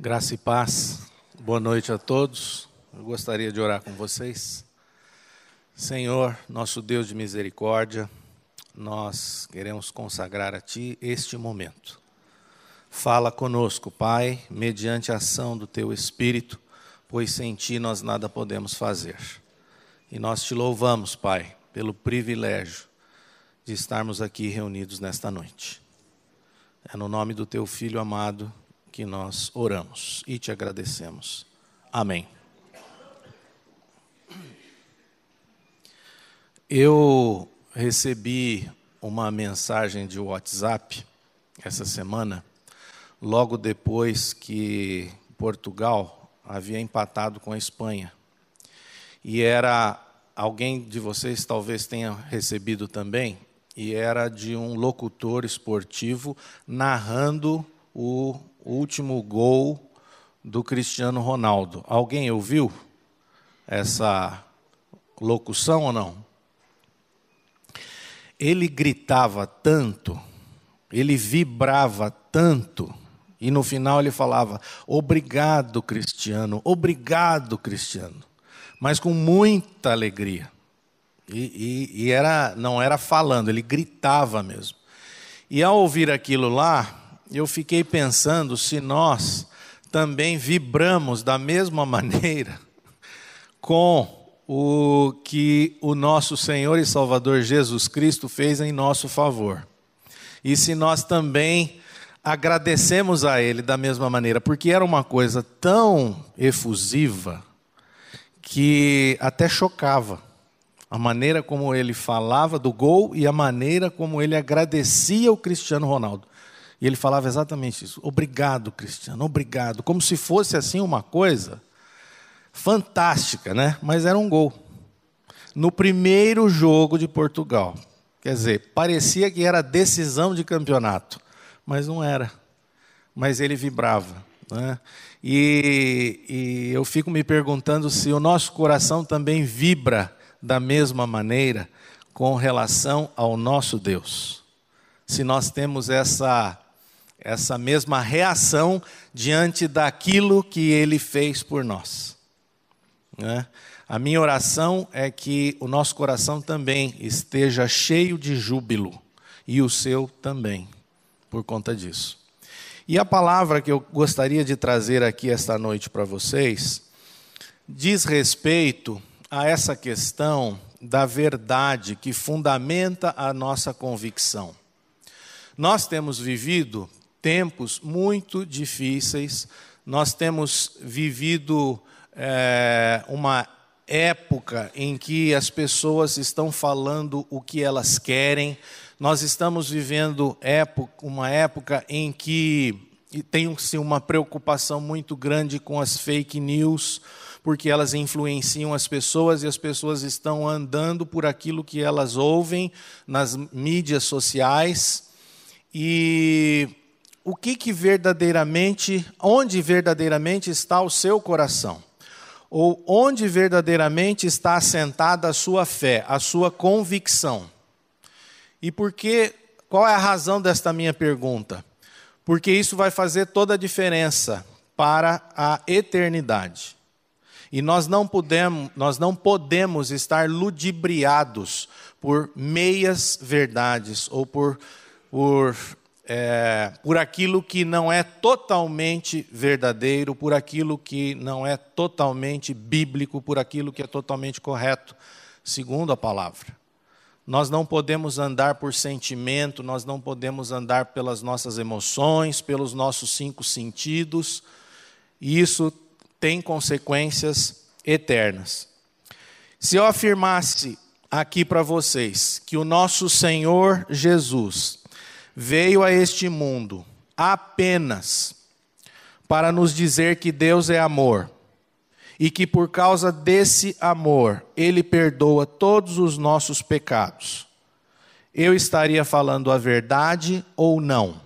Graça e paz, boa noite a todos. Eu gostaria de orar com vocês. Senhor, nosso Deus de misericórdia, nós queremos consagrar a Ti este momento. Fala conosco, Pai, mediante a ação do Teu Espírito, pois sem Ti nós nada podemos fazer. E nós Te louvamos, Pai, pelo privilégio de estarmos aqui reunidos nesta noite. É no nome do Teu Filho amado que nós oramos e Te agradecemos. Amém. Eu recebi uma mensagem de WhatsApp essa semana, logo depois que Portugal havia empatado com a Espanha. E era, alguém de vocês talvez tenha recebido também, e era de um locutor esportivo narrando o último gol do Cristiano Ronaldo. Alguém ouviu essa locução ou não? Ele gritava tanto, ele vibrava tanto, e no final ele falava, obrigado, Cristiano, mas com muita alegria. E não era falando, ele gritava mesmo. E ao ouvir aquilo lá, eu fiquei pensando se nós também vibramos da mesma maneira com o que o nosso Senhor e Salvador Jesus Cristo fez em nosso favor. E se nós também agradecemos a Ele da mesma maneira, porque era uma coisa tão efusiva que até chocava. A maneira como ele falava do gol e a maneira como ele agradecia o Cristiano Ronaldo. E ele falava exatamente isso. Obrigado, Cristiano, obrigado. Como se fosse assim uma coisa fantástica, né? Mas era um gol. No primeiro jogo de Portugal. Quer dizer, parecia que era decisão de campeonato. Mas não era. Mas ele vibrava, né? E eu fico me perguntando se o nosso coração também vibra da mesma maneira com relação ao nosso Deus. Se nós temos essa mesma reação diante daquilo que Ele fez por nós, né? A minha oração é que o nosso coração também esteja cheio de júbilo, e o seu também, por conta disso. E a palavra que eu gostaria de trazer aqui esta noite para vocês, diz respeito a essa questão da verdade que fundamenta a nossa convicção. Nós temos vivido tempos muito difíceis, nós temos vivido uma época em que as pessoas estão falando o que elas querem, nós estamos vivendo uma época em que tem-se uma preocupação muito grande com as fake news, porque elas influenciam as pessoas e as pessoas estão andando por aquilo que elas ouvem nas mídias sociais. E onde verdadeiramente está o seu coração? Ou onde verdadeiramente está assentada a sua fé, a sua convicção? E qual é a razão desta minha pergunta? Porque isso vai fazer toda a diferença para a eternidade. E nós não podemos estar ludibriados por meias verdades ou por aquilo que não é totalmente verdadeiro, por aquilo que não é totalmente bíblico, por aquilo que é totalmente correto, segundo a palavra. Nós não podemos andar por sentimento, nós não podemos andar pelas nossas emoções, pelos nossos 5 sentidos, e isso tem consequências eternas. Se eu afirmasse aqui para vocês que o nosso Senhor Jesus veio a este mundo apenas para nos dizer que Deus é amor e que por causa desse amor Ele perdoa todos os nossos pecados, eu estaria falando a verdade ou não?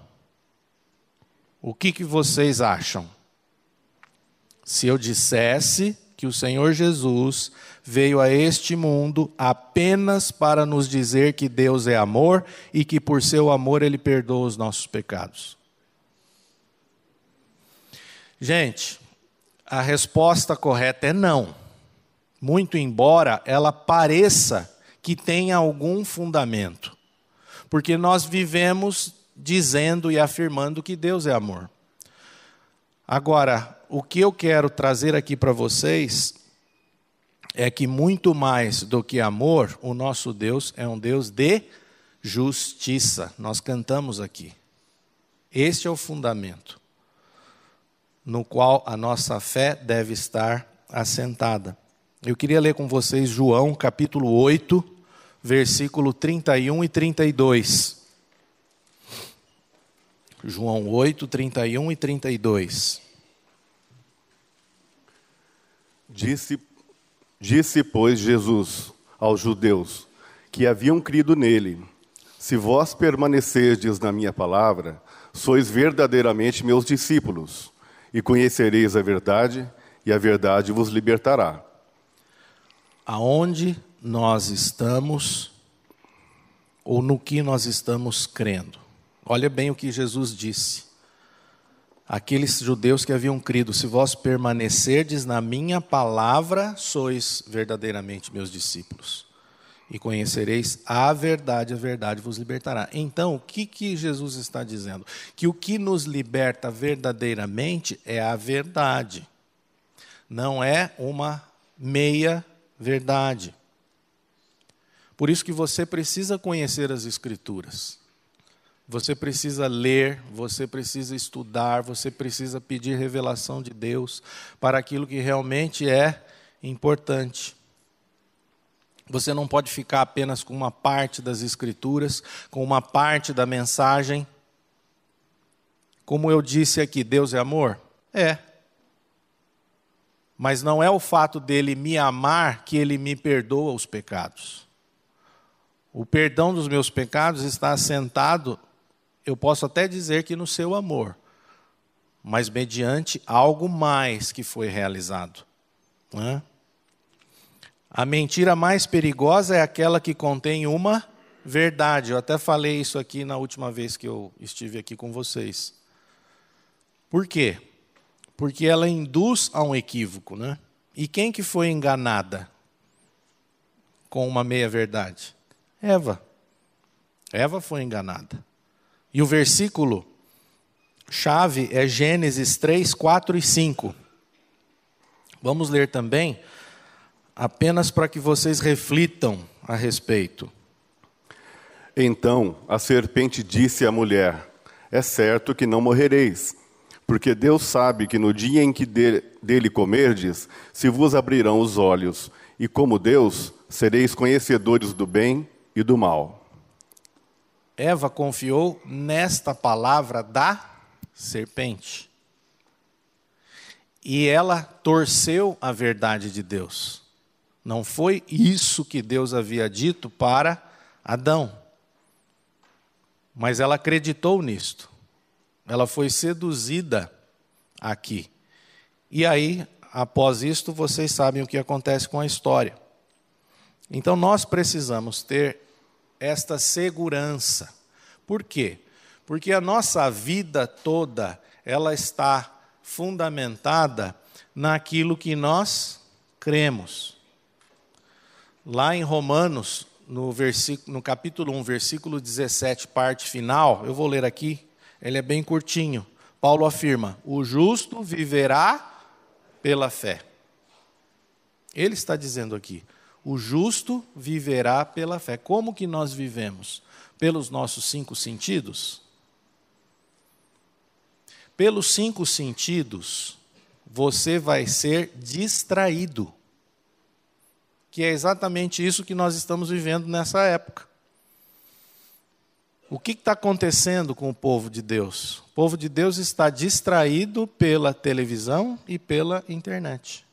O que vocês acham? Se eu dissesse que o Senhor Jesus veio a este mundo apenas para nos dizer que Deus é amor e que por seu amor Ele perdoa os nossos pecados. Gente, a resposta correta é não. Muito embora ela pareça que tenha algum fundamento. Porque nós vivemos dizendo e afirmando que Deus é amor. Agora, o que eu quero trazer aqui para vocês é que muito mais do que amor, o nosso Deus é um Deus de justiça. Nós cantamos aqui. Este é o fundamento no qual a nossa fé deve estar assentada. Eu queria ler com vocês João, capítulo 8, versículo 31 e 32. João 8, 31 e 32. Disse, pois, Jesus aos judeus que haviam crido nele: se vós permanecerdes na minha palavra, sois verdadeiramente meus discípulos, e conhecereis a verdade, e a verdade vos libertará. Aonde nós estamos, ou no que nós estamos crendo? Olha bem o que Jesus disse. Aqueles judeus que haviam crido: se vós permanecerdes na minha palavra, sois verdadeiramente meus discípulos. E conhecereis a verdade vos libertará. Então, o que Jesus está dizendo? Que o que nos liberta verdadeiramente é a verdade. Não é uma meia verdade. Por isso que você precisa conhecer as Escrituras. Você precisa ler, você precisa estudar, você precisa pedir revelação de Deus para aquilo que realmente é importante. Você não pode ficar apenas com uma parte das Escrituras, com uma parte da mensagem. Como eu disse aqui, Deus é amor? É. Mas não é o fato dele me amar que ele me perdoa os pecados. O perdão dos meus pecados está assentado, eu posso até dizer que no seu amor, mas mediante algo mais que foi realizado. Né? A mentira mais perigosa é aquela que contém uma verdade. Eu até falei isso aqui na última vez que eu estive aqui com vocês. Por quê? Porque ela induz a um equívoco, né? E quem que foi enganada com uma meia-verdade? Eva. Eva foi enganada. E o versículo chave é Gênesis 3, 4 e 5. Vamos ler também, apenas para que vocês reflitam a respeito. Então a serpente disse à mulher: é certo que não morrereis, porque Deus sabe que no dia em que dele comerdes, se vos abrirão os olhos, e como Deus, sereis conhecedores do bem e do mal. Eva confiou nesta palavra da serpente. E ela torceu a verdade de Deus. Não foi isso que Deus havia dito para Adão. Mas ela acreditou nisto. Ela foi seduzida aqui. E aí, após isto, vocês sabem o que acontece com a história. Então, nós precisamos ter esta segurança. Por quê? Porque a nossa vida toda, ela está fundamentada naquilo que nós cremos. Lá em Romanos, no capítulo 1, versículo 17, parte final, eu vou ler aqui, ele é bem curtinho. Paulo afirma: o justo viverá pela fé. Ele está dizendo aqui: o justo viverá pela fé. Como que nós vivemos? Pelos nossos 5 sentidos? Pelos 5 sentidos, você vai ser distraído. Que é exatamente isso que nós estamos vivendo nessa época. O que está acontecendo com o povo de Deus? O povo de Deus está distraído pela televisão e pela internet.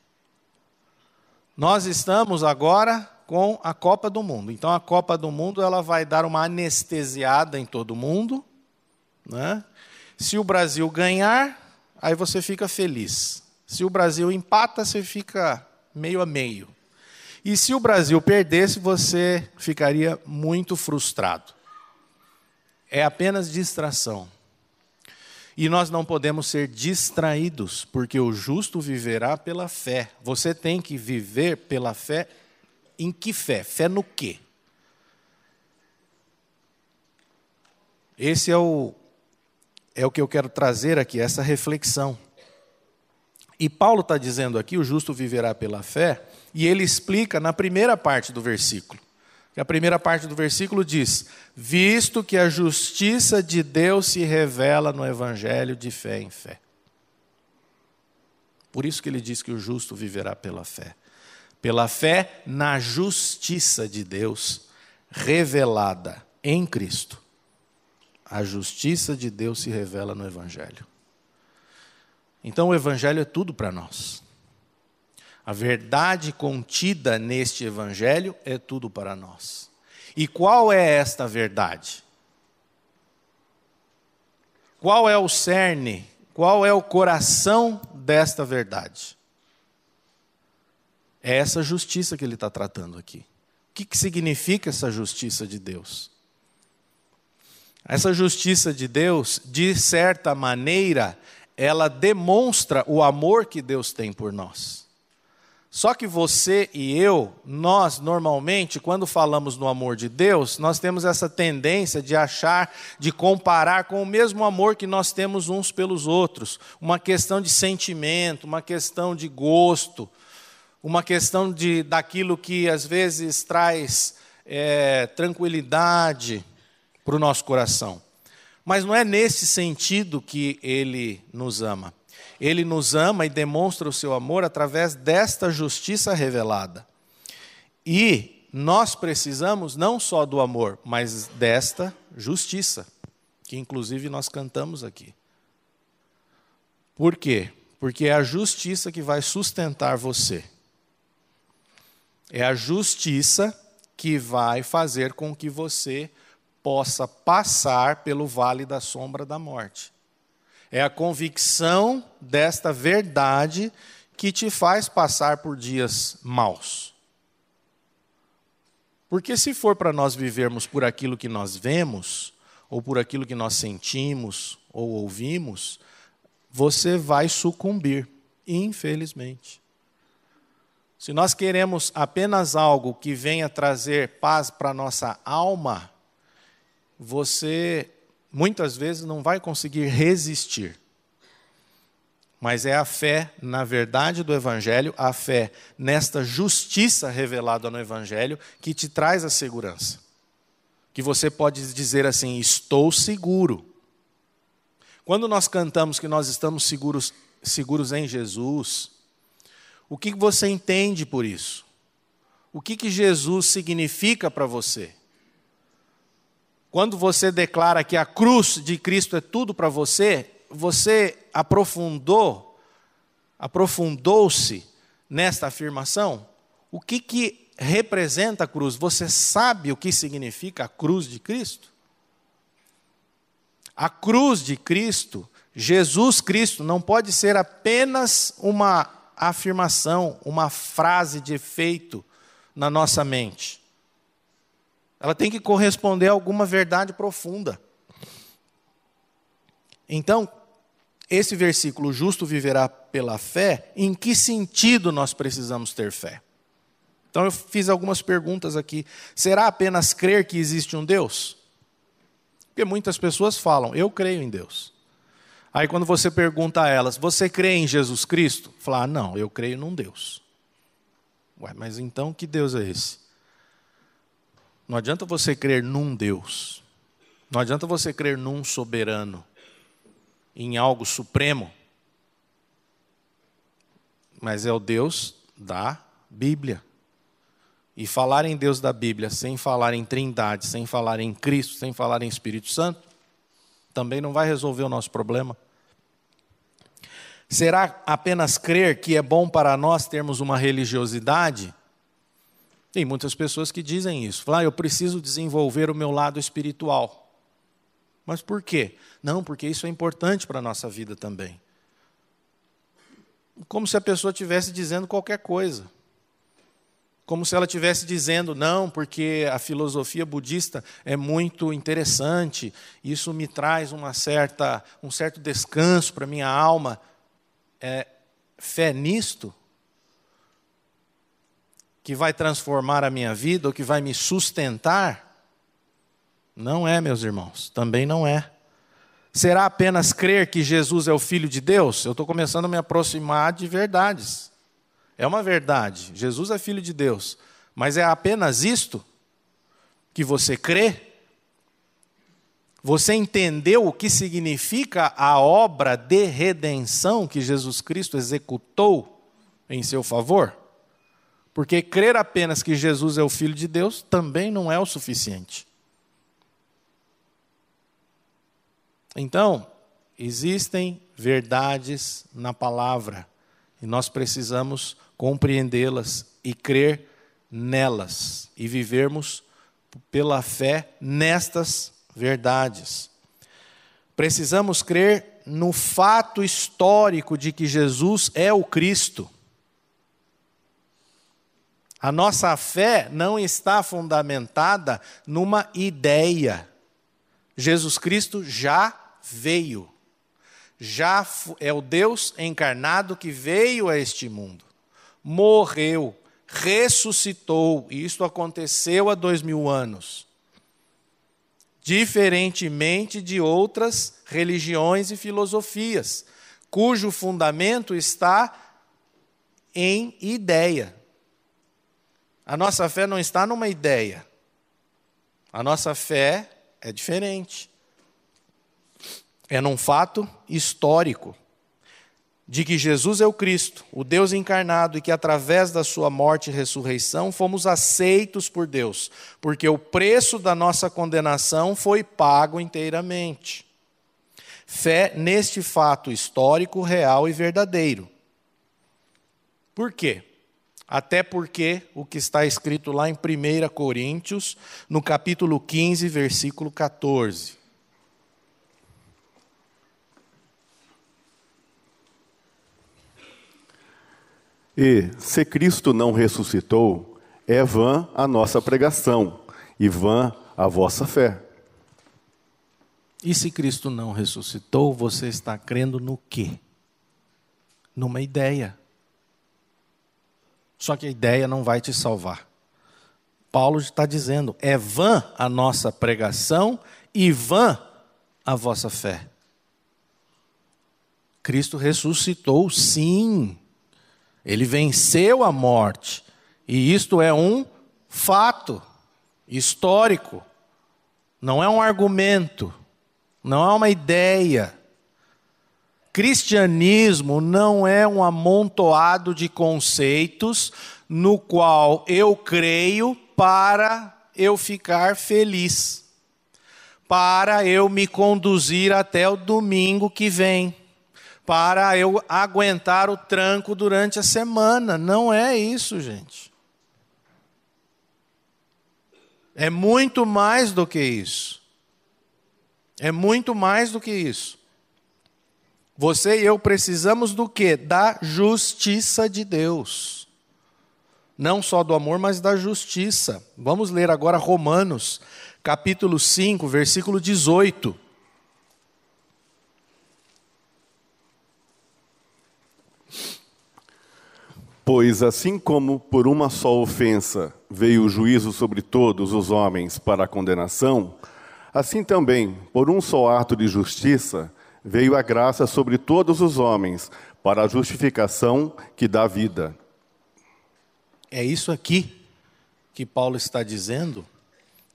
Nós estamos agora com a Copa do Mundo. Então, a Copa do Mundo ela vai dar uma anestesiada em todo mundo, né? Se o Brasil ganhar, aí você fica feliz. Se o Brasil empata, você fica meio a meio. E se o Brasil perdesse, você ficaria muito frustrado. É apenas distração. E nós não podemos ser distraídos, porque o justo viverá pela fé. Você tem que viver pela fé. Em que fé? Fé no quê? Esse é o que eu quero trazer aqui, essa reflexão. E Paulo está dizendo aqui, o justo viverá pela fé, e ele explica na primeira parte do versículo. A primeira parte do versículo diz: visto que a justiça de Deus se revela no evangelho de fé em fé. Por isso que ele diz que o justo viverá pela fé. Pela fé na justiça de Deus revelada em Cristo. A justiça de Deus se revela no evangelho. Então o evangelho é tudo para nós. A verdade contida neste evangelho é tudo para nós. E qual é esta verdade? Qual é o cerne? Qual é o coração desta verdade? É essa justiça que ele está tratando aqui. O que significa essa justiça de Deus? Essa justiça de Deus, de certa maneira, ela demonstra o amor que Deus tem por nós. Só que você e eu, nós normalmente, quando falamos no amor de Deus, nós temos essa tendência de achar, de comparar com o mesmo amor que nós temos uns pelos outros. Uma questão de sentimento, uma questão de gosto, uma questão daquilo que às vezes traz tranquilidade para o nosso coração. Mas não é nesse sentido que Ele nos ama. Ele nos ama e demonstra o seu amor através desta justiça revelada. E nós precisamos não só do amor, mas desta justiça, que inclusive nós cantamos aqui. Por quê? Porque é a justiça que vai sustentar você. É a justiça que vai fazer com que você possa passar pelo vale da sombra da morte. É a convicção desta verdade que te faz passar por dias maus. Porque se for para nós vivermos por aquilo que nós vemos, ou por aquilo que nós sentimos ou ouvimos, você vai sucumbir, infelizmente. Se nós queremos apenas algo que venha trazer paz para a nossa alma, você muitas vezes não vai conseguir resistir. Mas é a fé na verdade do Evangelho, a fé nesta justiça revelada no Evangelho, que te traz a segurança. Que você pode dizer assim: estou seguro. Quando nós cantamos que nós estamos seguros em Jesus, o que você entende por isso? O que Jesus significa para você? Quando você declara que a cruz de Cristo é tudo para você, você aprofundou-se nesta afirmação? O que representa a cruz? Você sabe o que significa a cruz de Cristo? A cruz de Cristo, Jesus Cristo, não pode ser apenas uma afirmação, uma frase de efeito na nossa mente. Ela tem que corresponder a alguma verdade profunda. Então, esse versículo, o justo viverá pela fé, em que sentido nós precisamos ter fé? Então eu fiz algumas perguntas aqui. Será apenas crer que existe um Deus? Porque muitas pessoas falam: eu creio em Deus. Aí quando você pergunta a elas: você crê em Jesus Cristo? Fala: não, eu creio num Deus. Ué, mas então que Deus é esse? Não adianta você crer num Deus. Não adianta você crer num soberano, em algo supremo. Mas é o Deus da Bíblia. E falar em Deus da Bíblia, sem falar em Trindade, sem falar em Cristo, sem falar em Espírito Santo, também não vai resolver o nosso problema. Será apenas crer que é bom para nós termos uma religiosidade? Tem muitas pessoas que dizem isso. Falam: eu preciso desenvolver o meu lado espiritual. Mas por quê? Não, porque isso é importante para a nossa vida também. Como se a pessoa estivesse dizendo qualquer coisa. como se ela estivesse dizendo, não, porque a filosofia budista é muito interessante, isso me traz um certo descanso para a minha alma. Fé nisto que vai transformar a minha vida, ou que vai me sustentar? Não é, meus irmãos, também não é. Será apenas crer que Jesus é o Filho de Deus? Eu estou começando a me aproximar de verdades. É uma verdade, Jesus é Filho de Deus. Mas é apenas isto que você crê? Você entendeu o que significa a obra de redenção que Jesus Cristo executou em seu favor? Porque crer apenas que Jesus é o Filho de Deus também não é o suficiente. Então, existem verdades na palavra e nós precisamos compreendê-las e crer nelas e vivermos pela fé nestas verdades. Precisamos crer no fato histórico de que Jesus é o Cristo. A nossa fé não está fundamentada numa ideia. Jesus Cristo já veio. Já é o Deus encarnado que veio a este mundo. Morreu, ressuscitou, e isto aconteceu há 2000 anos. Diferentemente de outras religiões e filosofias, cujo fundamento está em ideia. A nossa fé não está numa ideia. A nossa fé é diferente. É num fato histórico de que Jesus é o Cristo, o Deus encarnado, e que através da sua morte e ressurreição fomos aceitos por Deus, porque o preço da nossa condenação foi pago inteiramente. Fé neste fato histórico, real e verdadeiro. Por quê? Até porque o que está escrito lá em 1 Coríntios, no capítulo 15, versículo 14. E, se Cristo não ressuscitou, é vã a nossa pregação, e vã a vossa fé. E se Cristo não ressuscitou, você está crendo no quê? Numa ideia. Só que a ideia não vai te salvar. Paulo está dizendo, é vã a nossa pregação e vã a vossa fé. Cristo ressuscitou, sim. Ele venceu a morte. E isto é um fato histórico. Não é um argumento. Não é uma ideia. Cristianismo não é um amontoado de conceitos no qual eu creio para eu ficar feliz, para eu me conduzir até o domingo que vem, para eu aguentar o tranco durante a semana. Não é isso, gente. É muito mais do que isso. É muito mais do que isso. Você e eu precisamos do quê? Da justiça de Deus. Não só do amor, mas da justiça. Vamos ler agora Romanos, capítulo 5, versículo 18. Pois assim como por uma só ofensa veio o juízo sobre todos os homens para a condenação, assim também, por um só ato de justiça, veio a graça sobre todos os homens, para a justificação que dá vida. É isso aqui que Paulo está dizendo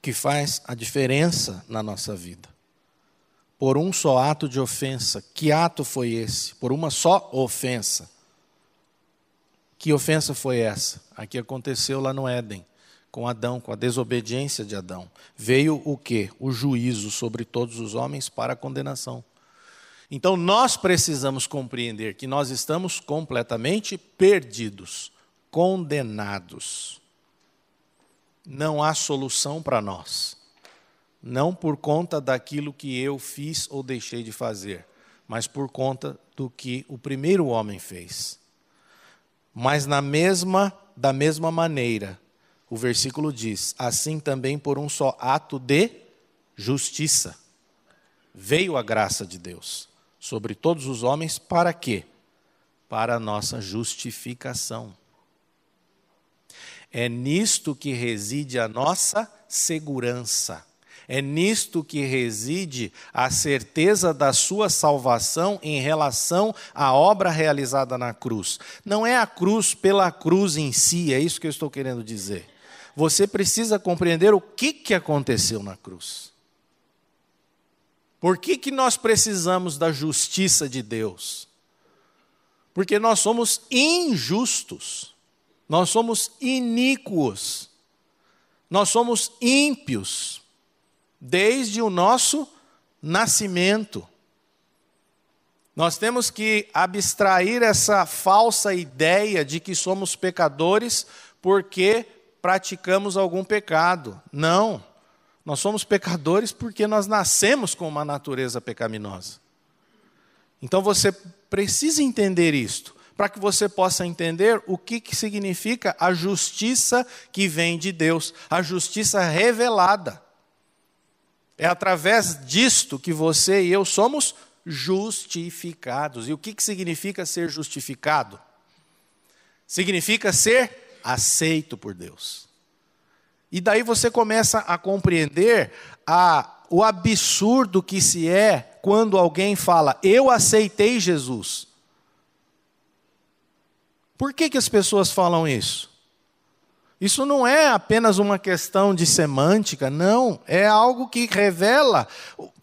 que faz a diferença na nossa vida. Por um só ato de ofensa. Que ato foi esse? Por uma só ofensa. Que ofensa foi essa? A que aconteceu lá no Éden, com Adão, com a desobediência de Adão. Veio o quê? O juízo sobre todos os homens para a condenação. Então nós precisamos compreender que nós estamos completamente perdidos, condenados. Não há solução para nós. Não por conta daquilo que eu fiz ou deixei de fazer, mas por conta do que o primeiro homem fez. Mas da mesma maneira o versículo diz: assim também por um só ato de justiça veio a graça de Deus sobre todos os homens, para quê? Para a nossa justificação. É nisto que reside a nossa segurança. É nisto que reside a certeza da sua salvação em relação à obra realizada na cruz. Não é a cruz pela cruz em si, é isso que eu estou querendo dizer. Você precisa compreender o que aconteceu na cruz. Por que nós precisamos da justiça de Deus? Porque nós somos injustos, nós somos iníquos, nós somos ímpios, desde o nosso nascimento. Nós temos que abstrair essa falsa ideia de que somos pecadores porque praticamos algum pecado. Não, nós somos pecadores porque nós nascemos com uma natureza pecaminosa. Então você precisa entender isto, para que você possa entender o que significa a justiça que vem de Deus, a justiça revelada. É através disto que você e eu somos justificados. E o que significa ser justificado? Significa ser aceito por Deus. E daí você começa a compreender o absurdo que se é quando alguém fala: eu aceitei Jesus. Por que as pessoas falam isso? Isso não é apenas uma questão de semântica, não. É algo que revela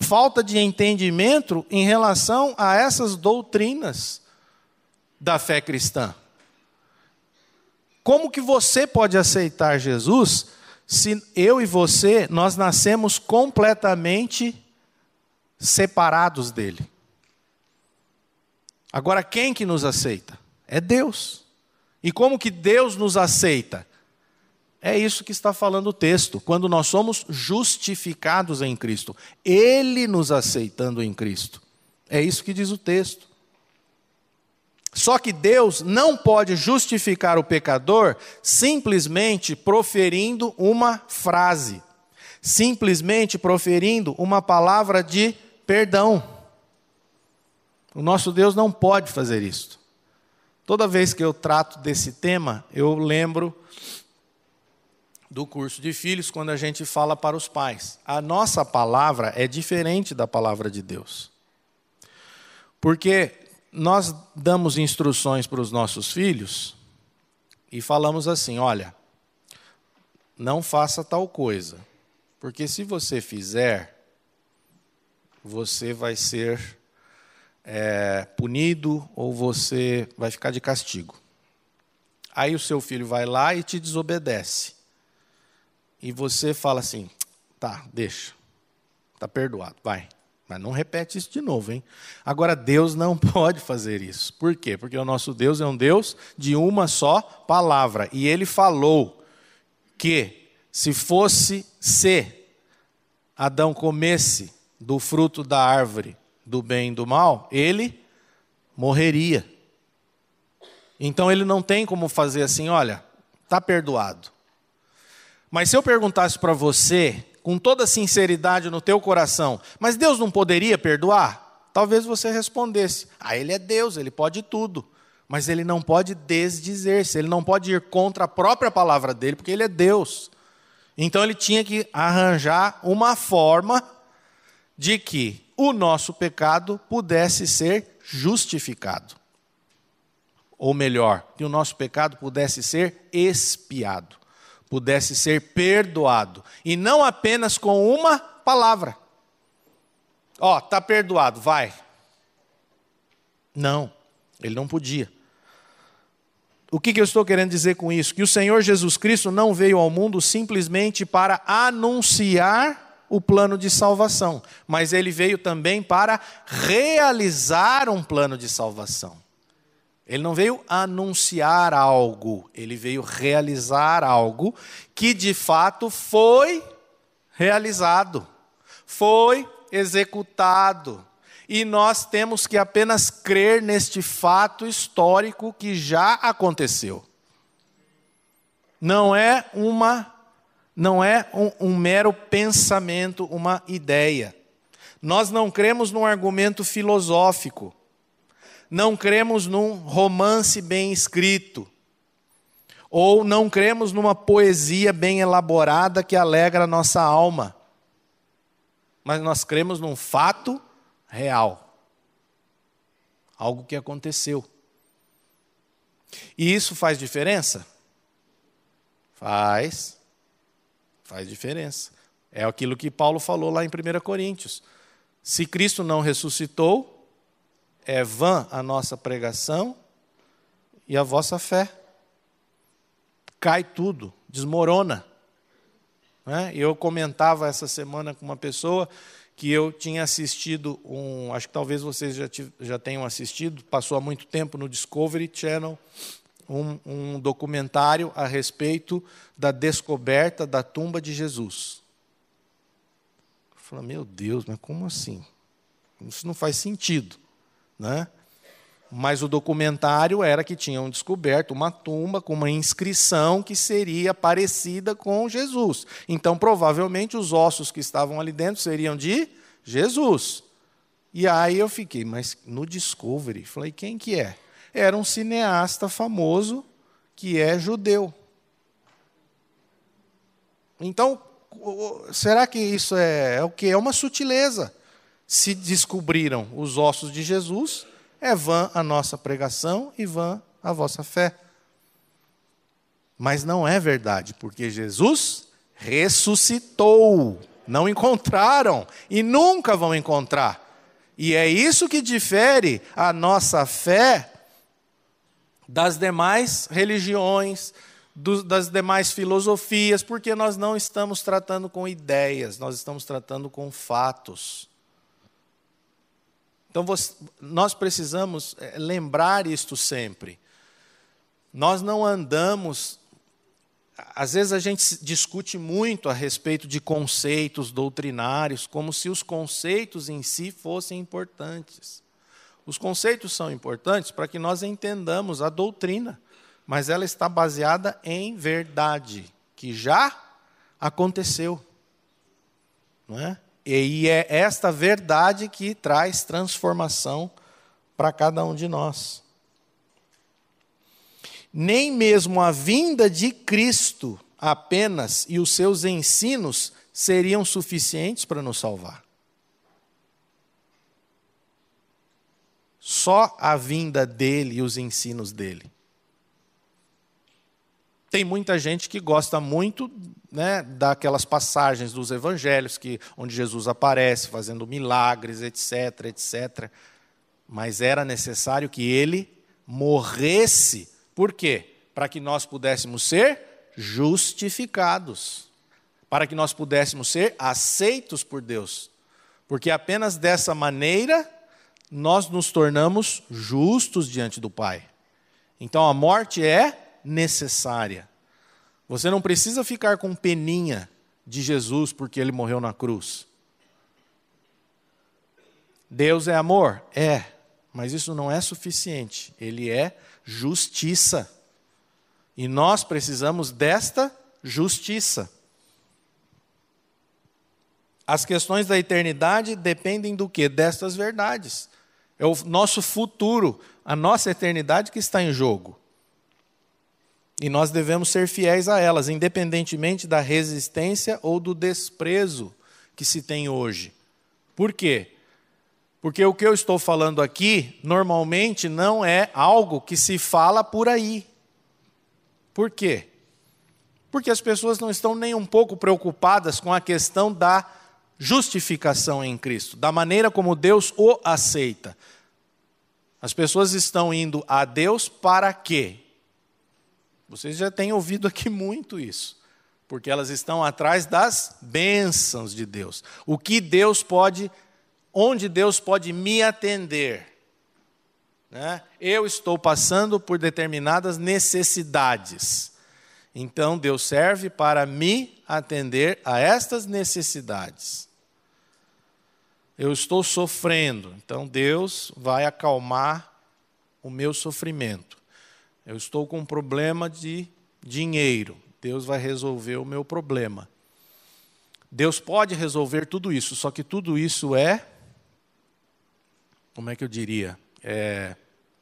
falta de entendimento em relação a essas doutrinas da fé cristã. Como que você pode aceitar Jesus se eu e você, nós nascemos completamente separados dele? Agora, quem que nos aceita? É Deus. E como que Deus nos aceita? É isso que está falando o texto, quando nós somos justificados em Cristo. Ele nos aceitando em Cristo. É isso que diz o texto. Só que Deus não pode justificar o pecador simplesmente proferindo uma frase, simplesmente proferindo uma palavra de perdão. O nosso Deus não pode fazer isso. Toda vez que eu trato desse tema, eu lembro do curso de filhos, quando a gente fala para os pais. A nossa palavra é diferente da palavra de Deus. Porque nós damos instruções para os nossos filhos e falamos assim: olha, não faça tal coisa, porque se você fizer, você vai ser punido ou você vai ficar de castigo. Aí o seu filho vai lá e te desobedece. E você fala assim: tá, deixa, tá perdoado, vai. Mas não repete isso de novo, hein? Agora, Deus não pode fazer isso. Por quê? Porque o nosso Deus é um Deus de uma só palavra. E Ele falou que se Adão comesse do fruto da árvore do bem e do mal, ele morreria. Então Ele não tem como fazer assim: olha, tá perdoado. Mas se eu perguntasse para você, com toda sinceridade no teu coração, mas Deus não poderia perdoar? Talvez você respondesse: Ele é Deus, Ele pode tudo. Mas Ele não pode desdizer-se, Ele não pode ir contra a própria palavra dEle, porque Ele é Deus. Então Ele tinha que arranjar uma forma de que o nosso pecado pudesse ser justificado. Ou melhor, que o nosso pecado pudesse ser expiado, pudesse ser perdoado, e não apenas com uma palavra. Está perdoado, vai. Não, Ele não podia. O que eu estou querendo dizer com isso? Que o Senhor Jesus Cristo não veio ao mundo simplesmente para anunciar o plano de salvação, mas Ele veio também para realizar um plano de salvação. Ele não veio anunciar algo, Ele veio realizar algo que de fato foi realizado, foi executado. E nós temos que apenas crer neste fato histórico que já aconteceu. Não é um mero pensamento, uma ideia. Nós não cremos num argumento filosófico. Não cremos num romance bem escrito. Ou não cremos numa poesia bem elaborada que alegra a nossa alma. Mas nós cremos num fato real. Algo que aconteceu. E isso faz diferença? Faz diferença. É aquilo que Paulo falou lá em 1 Coríntios. Se Cristo não ressuscitou, é vã a nossa pregação e a vossa fé. Cai tudo, desmorona. Eu comentava essa semana com uma pessoa que eu tinha assistido acho que talvez vocês já tenham assistido, passou há muito tempo no Discovery Channel, um documentário a respeito da descoberta da tumba de Jesus. Eu falei, meu Deus, mas como assim? Isso não faz sentido, né? Mas o documentário era que tinham descoberto uma tumba com uma inscrição que seria parecida com Jesus. Então, provavelmente, os ossos que estavam ali dentro seriam de Jesus. E aí eu fiquei, mas no Discovery, falei, quem que é? Era um cineasta famoso que é judeu. Então, será que isso é o quê? É uma sutileza. Se descobriram os ossos de Jesus, é vã a nossa pregação e vã a vossa fé. Mas não é verdade, porque Jesus ressuscitou. Não encontraram e nunca vão encontrar. E é isso que difere a nossa fé das demais religiões, das demais filosofias, porque nós não estamos tratando com ideias, nós estamos tratando com fatos. Então, nós precisamos lembrar isto sempre. Nós não andamos... Às vezes a gente discute muito a respeito de conceitos doutrinários, como se os conceitos em si fossem importantes. Os conceitos são importantes para que nós entendamos a doutrina, mas ela está baseada em verdade, que já aconteceu. Não é? E é esta verdade que traz transformação para cada um de nós. Nem mesmo a vinda de Cristo apenas e os seus ensinos seriam suficientes para nos salvar. Só a vinda dele e os ensinos dele. Tem muita gente que gosta muito, né, daquelas passagens dos evangelhos, onde Jesus aparece fazendo milagres, etc, etc. Mas era necessário que ele morresse. Por quê? Para que nós pudéssemos ser justificados. Para que nós pudéssemos ser aceitos por Deus. Porque apenas dessa maneira nós nos tornamos justos diante do Pai. Então a morte é necessária. Você não precisa ficar com peninha de Jesus porque ele morreu na cruz. Deus é amor? É, mas isso não é suficiente. Ele é justiça. E nós precisamos desta justiça. As questões da eternidade dependem do quê? Destas verdades. É o nosso futuro, a nossa eternidade que está em jogo. E nós devemos ser fiéis a elas, independentemente da resistência ou do desprezo que se tem hoje. Por quê? Porque o que eu estou falando aqui, normalmente, não é algo que se fala por aí. Por quê? Porque as pessoas não estão nem um pouco preocupadas com a questão da justificação em Cristo, da maneira como Deus o aceita. As pessoas estão indo a Deus para quê? Vocês já têm ouvido aqui muito isso. Porque elas estão atrás das bênçãos de Deus. Onde Deus pode me atender. Né? Eu estou passando por determinadas necessidades. Então Deus serve para me atender a estas necessidades. Eu estou sofrendo, então Deus vai acalmar o meu sofrimento. Eu estou com um problema de dinheiro, Deus vai resolver o meu problema. Deus pode resolver tudo isso, só que tudo isso é, como é que eu diria? É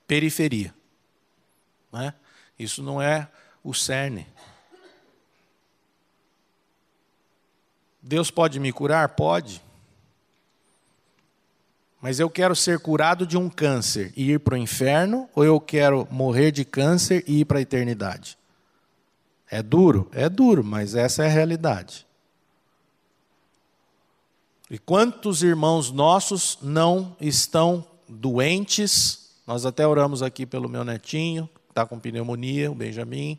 periferia, né? Isso não é o cerne. Deus pode me curar? Pode. Mas eu quero ser curado de um câncer e ir para o inferno, ou eu quero morrer de câncer e ir para a eternidade? É duro? É duro, mas essa é a realidade. E quantos irmãos nossos não estão doentes? Nós até oramos aqui pelo meu netinho, que está com pneumonia, o Benjamin,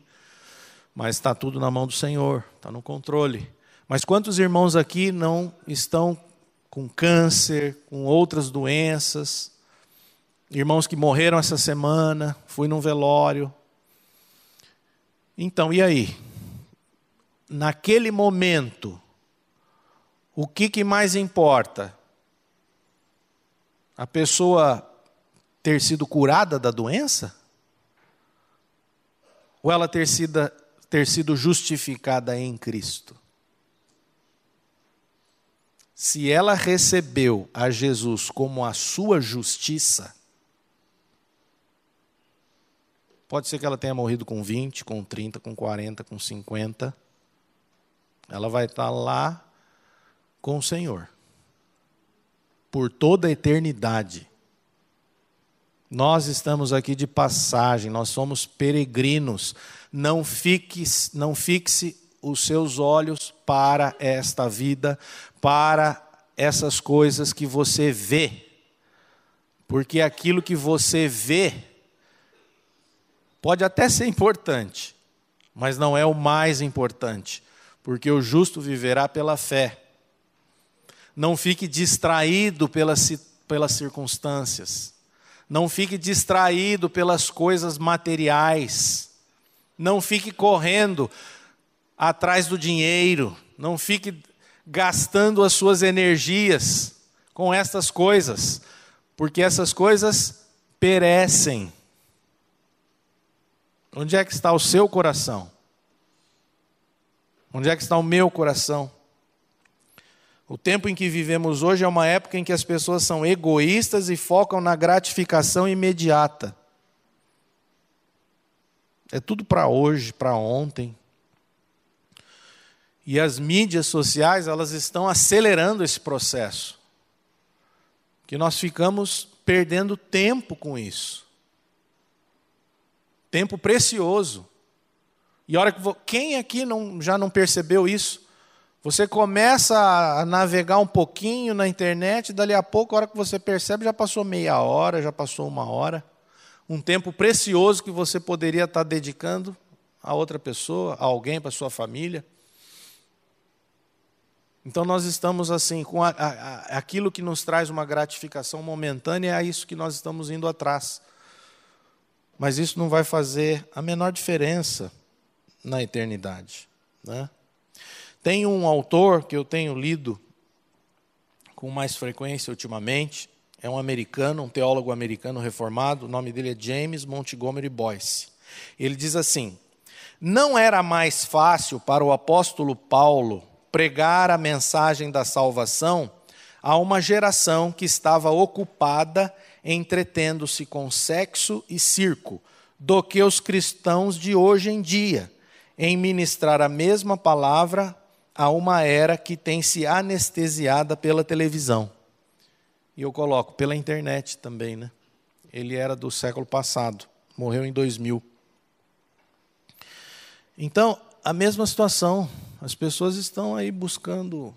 mas está tudo na mão do Senhor, está no controle. Mas quantos irmãos aqui não estão com câncer, com outras doenças? Irmãos que morreram essa semana, fui num velório. Então, e aí? Naquele momento, o que mais importa? A pessoa ter sido curada da doença? Ou ela ter sido justificada em Cristo? Se ela recebeu a Jesus como a sua justiça, pode ser que ela tenha morrido com 20, com 30, com 40, com 50. Ela vai estar lá com o Senhor por toda a eternidade. Nós estamos aqui de passagem, nós somos peregrinos. Não fixe os seus olhos para esta vida, para essas coisas que você vê. Porque aquilo que você vê pode até ser importante, mas não é o mais importante, porque o justo viverá pela fé. Não fique distraído pelas circunstâncias. Não fique distraído pelas coisas materiais. Não fique correndo atrás do dinheiro. Não fique gastando as suas energias com essas coisas, porque essas coisas perecem. Onde é que está o seu coração? Onde é que está o meu coração? O tempo em que vivemos hoje é uma época em que as pessoas são egoístas e focam na gratificação imediata. É tudo para hoje, para ontem. E as mídias sociais, elas estão acelerando esse processo. Que nós ficamos perdendo tempo com isso. Tempo precioso. E a hora que quem aqui já não percebeu isso? Você começa a navegar um pouquinho na internet, dali a pouco, a hora que você percebe, já passou meia hora, já passou uma hora. Um tempo precioso que você poderia estar dedicando a outra pessoa, a alguém, para a sua família. Então nós estamos assim, com aquilo que nos traz uma gratificação momentânea, é isso que nós estamos indo atrás. Mas isso não vai fazer a menor diferença na eternidade, né? Tem um autor que eu tenho lido com mais frequência ultimamente, é um americano, um teólogo americano reformado, o nome dele é James Montgomery Boyce. Ele diz assim: não era mais fácil para o apóstolo Paulo pregar a mensagem da salvação a uma geração que estava ocupada entretendo-se com sexo e circo, do que os cristãos de hoje em dia, em ministrar a mesma palavra a uma era que tem se anestesiada pela televisão. E eu coloco pela internet também, né? Ele era do século passado, morreu em 2000. Então, a mesma situação, as pessoas estão aí buscando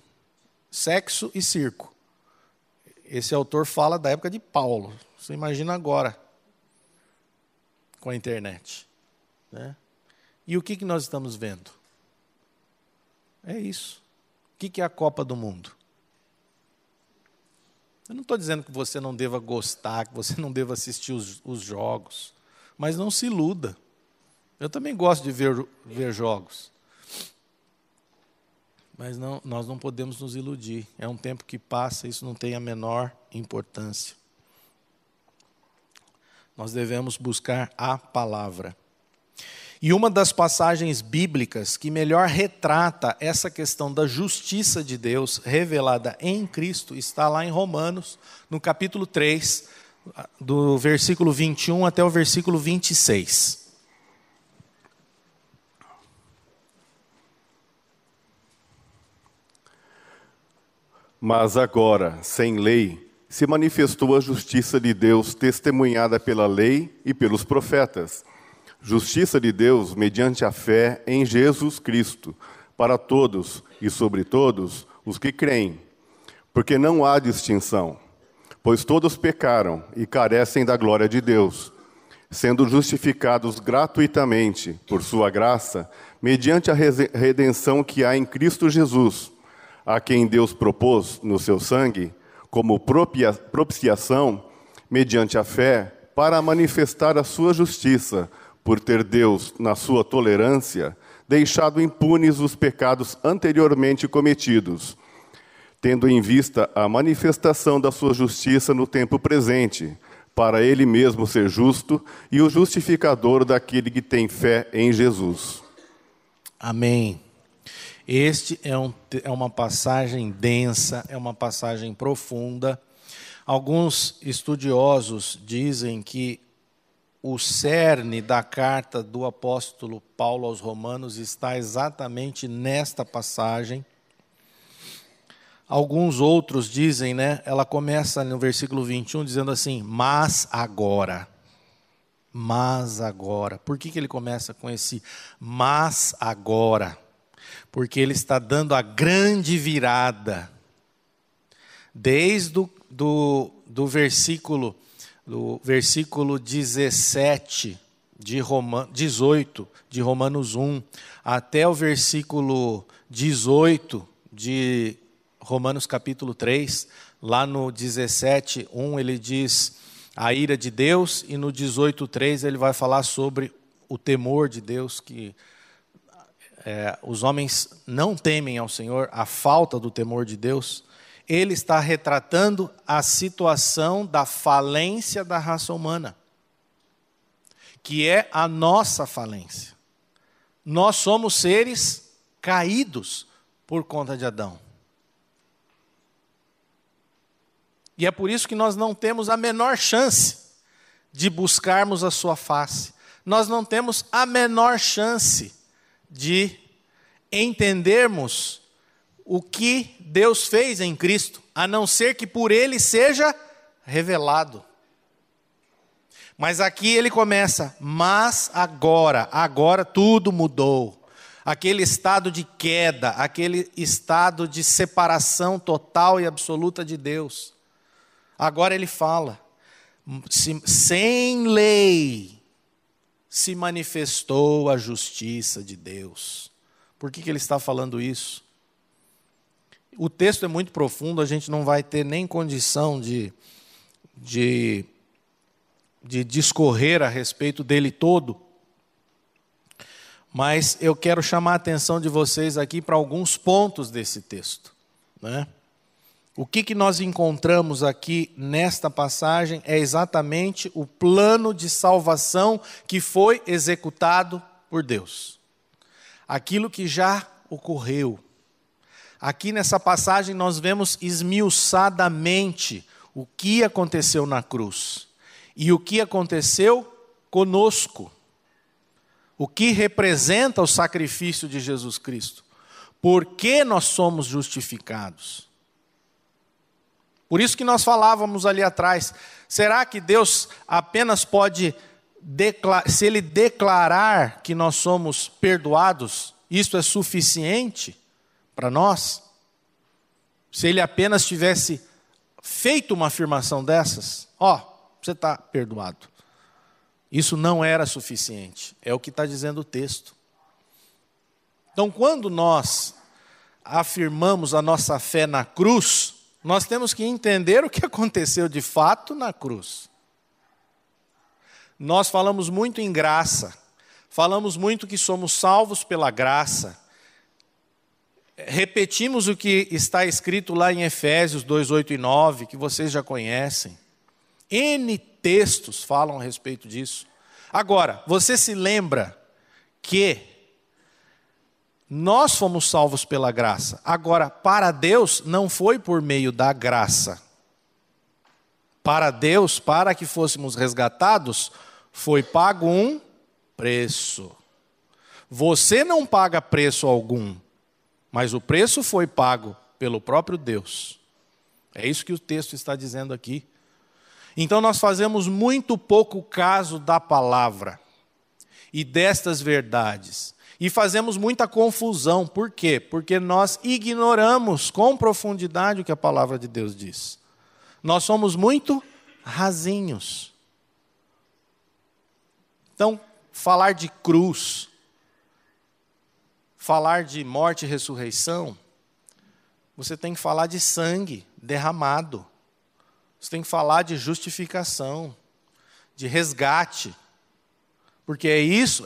sexo e circo. Esse autor fala da época de Paulo, você imagina agora, com a internet, né? E o que nós estamos vendo? É isso. O que é a Copa do Mundo? Eu não estou dizendo que você não deva gostar, que você não deva assistir os jogos, mas não se iluda. Eu também gosto de ver jogos. Mas nós não podemos nos iludir. É um tempo que passa, isso não tem a menor importância. Nós devemos buscar a palavra. E uma das passagens bíblicas que melhor retrata essa questão da justiça de Deus revelada em Cristo está lá em Romanos, no capítulo 3, do versículo 21 até o versículo 26. Mas agora, sem lei, se manifestou a justiça de Deus testemunhada pela lei e pelos profetas. Justiça de Deus mediante a fé em Jesus Cristo, para todos e sobre todos os que creem. Porque não há distinção, pois todos pecaram e carecem da glória de Deus, sendo justificados gratuitamente por sua graça, mediante a redenção que há em Cristo Jesus, a quem Deus propôs no seu sangue, como propiciação, mediante a fé, para manifestar a sua justiça, por ter Deus, na sua tolerância, deixado impunes os pecados anteriormente cometidos, tendo em vista a manifestação da sua justiça no tempo presente, para ele mesmo ser justo e o justificador daquele que tem fé em Jesus. Amém. Este é uma passagem densa, é uma passagem profunda. Alguns estudiosos dizem que o cerne da carta do apóstolo Paulo aos Romanos está exatamente nesta passagem. Alguns outros dizem, ela começa no versículo 21 dizendo assim, mas agora. Mas agora. Por que ele começa com esse mas agora? Porque ele está dando a grande virada. Desde do versículo 17 18 de Romanos 1 até o versículo 18 de Romanos capítulo 3, lá no 17:1 ele diz a ira de Deus, e no 18:3 ele vai falar sobre o temor de Deus, que os homens não temem ao Senhor, a falta do temor de Deus. Ele está retratando a situação da falência da raça humana, que é a nossa falência. Nós somos seres caídos por conta de Adão. E é por isso que nós não temos a menor chance de buscarmos a sua face. Nós não temos a menor chance de entendermos o que Deus fez em Cristo, a não ser que por Ele seja revelado. Mas aqui ele começa, mas agora tudo mudou. Aquele estado de queda, aquele estado de separação total e absoluta de Deus. Agora ele fala, sem lei se manifestou a justiça de Deus. Por que ele está falando isso? O texto é muito profundo, a gente não vai ter nem condição de discorrer a respeito dele todo. Mas eu quero chamar a atenção de vocês aqui para alguns pontos desse texto, O que nós encontramos aqui nesta passagem é exatamente o plano de salvação que foi executado por Deus. Aquilo que já ocorreu. Aqui nessa passagem nós vemos esmiuçadamente o que aconteceu na cruz. E o que aconteceu conosco. O que representa o sacrifício de Jesus Cristo. Por que nós somos justificados? Por isso que nós falávamos ali atrás, será que Deus apenas pode, se Ele declarar que nós somos perdoados, isso é suficiente para nós? Se Ele apenas tivesse feito uma afirmação dessas, você está perdoado. Isso não era suficiente, é o que está dizendo o texto. Então, quando nós afirmamos a nossa fé na cruz, nós temos que entender o que aconteceu de fato na cruz. Nós falamos muito em graça, falamos muito que somos salvos pela graça. Repetimos o que está escrito lá em Efésios 2, 8 e 9, que vocês já conhecem. N textos falam a respeito disso. Agora, você se lembra que nós fomos salvos pela graça. Agora, para Deus, não foi por meio da graça. Para Deus, para que fôssemos resgatados, foi pago um preço. Você não paga preço algum, mas o preço foi pago pelo próprio Deus. É isso que o texto está dizendo aqui. Então nós fazemos muito pouco caso da palavra e destas verdades. E fazemos muita confusão. Por quê? Porque nós ignoramos com profundidade o que a palavra de Deus diz. Nós somos muito rasinhos. Então, falar de cruz, falar de morte e ressurreição, você tem que falar de sangue derramado. Você tem que falar de justificação, de resgate. Porque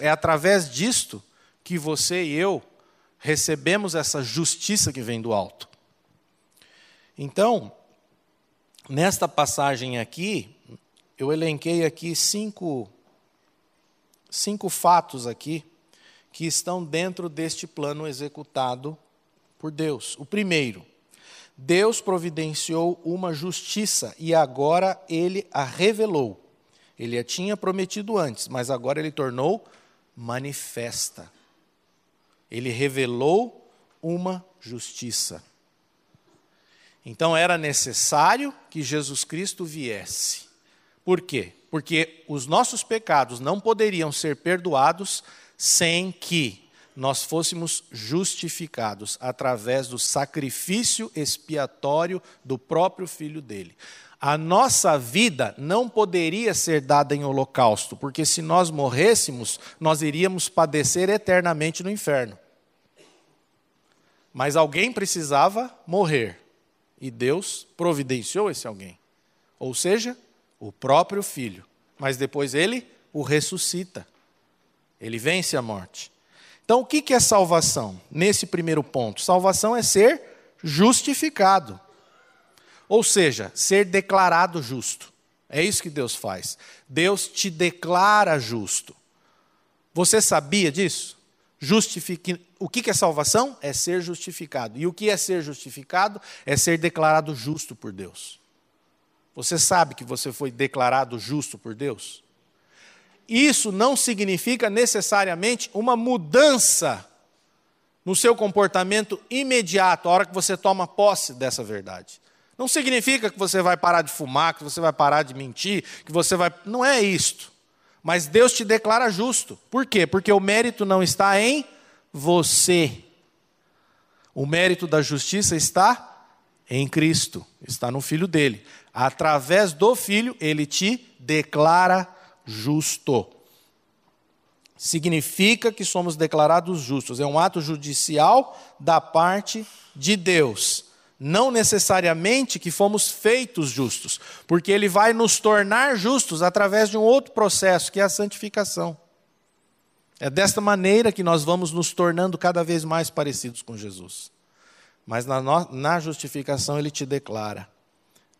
é através disto que você e eu recebemos essa justiça que vem do alto. Então, nesta passagem aqui, eu elenquei aqui cinco fatos aqui que estão dentro deste plano executado por Deus. O primeiro, Deus providenciou uma justiça e agora Ele a revelou. Ele a tinha prometido antes, mas agora Ele tornou manifesta. Ele revelou uma justiça. Então era necessário que Jesus Cristo viesse. Por quê? Porque os nossos pecados não poderiam ser perdoados sem que nós fôssemos justificados através do sacrifício expiatório do próprio Filho dele. A nossa vida não poderia ser dada em holocausto, porque se nós morrêssemos, nós iríamos padecer eternamente no inferno. Mas alguém precisava morrer, e Deus providenciou esse alguém. Ou seja, o próprio Filho. Mas depois ele o ressuscita. Ele vence a morte. Então, o que é salvação? Nesse primeiro ponto, salvação é ser justificado. Ou seja, ser declarado justo. É isso que Deus faz. Deus te declara justo. Você sabia disso? O que é salvação? É ser justificado. E o que é ser justificado? É ser declarado justo por Deus. Você sabe que você foi declarado justo por Deus? Isso não significa necessariamente uma mudança no seu comportamento imediato, a hora que você toma posse dessa verdade. Não significa que você vai parar de fumar, que você vai parar de mentir, que você vai... Não é isto. Mas Deus te declara justo. Por quê? Porque o mérito não está em você. O mérito da justiça está em Cristo, está no Filho dele. Através do Filho, ele te declara justo. Significa que somos declarados justos. É um ato judicial da parte de Deus. Não necessariamente que fomos feitos justos, porque ele vai nos tornar justos através de um outro processo, que é a santificação. É desta maneira que nós vamos nos tornando cada vez mais parecidos com Jesus. Mas na justificação ele te declara.